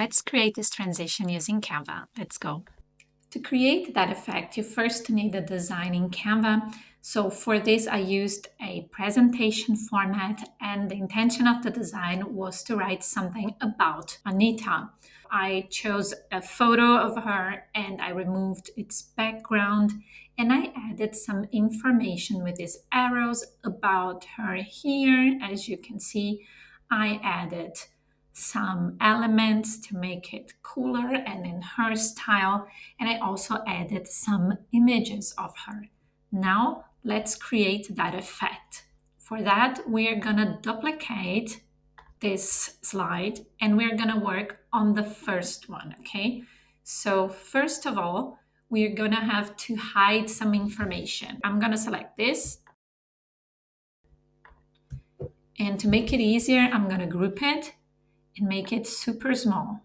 Let's create this transition using Canva. Let's go. To create that effect, you first need a design in Canva. So for this, I used a presentation format, and the intention of the design was to write something about Anita. I chose a photo of her and I removed its background, and I added some information with these arrows about her here. As you can see, I added some elements to make it cooler and in her style, and I also added some images of her. Now let's create that effect. For that, we're gonna duplicate this slide and we're gonna work on the first one, okay? So first of all, we're gonna have to hide some information. I'm gonna select this, and to make it easier, I'm gonna group it and make it super small,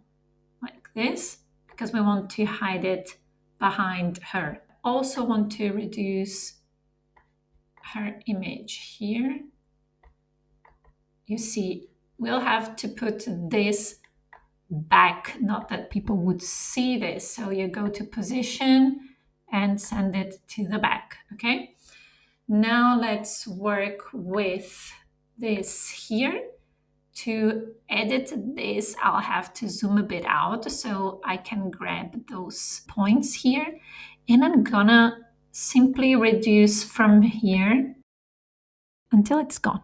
like this, because we want to hide it behind her. Also want to reduce her image here. You see, we'll have to put this back, not that people would see this. So you go to position and send it to the back, okay? Now let's work with this here. To edit this, I'll have to zoom a bit out so I can grab those points here. And I'm gonna simply reduce from here until it's gone.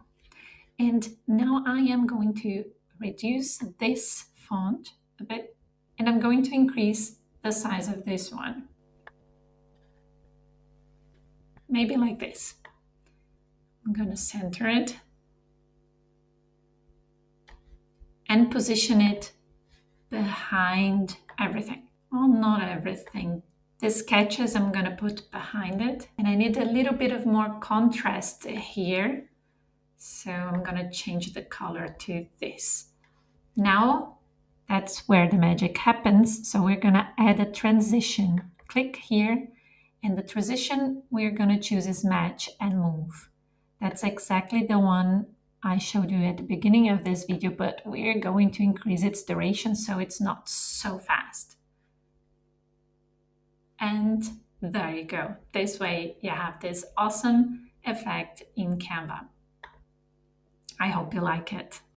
And now I am going to reduce this font a bit, and I'm going to increase the size of this one. Maybe like this. I'm gonna center it and position it behind everything. Well, not everything. The sketches I'm gonna put behind it, and I need a little bit of more contrast here. So I'm gonna change the color to this. Now that's where the magic happens. So we're gonna add a transition. Click here, and the transition we're gonna choose is match and move. That's exactly the one I showed you at the beginning of this video, but we're going to increase its duration so it's not so fast. And there you go. This way you have this awesome effect in Canva. I hope you like it.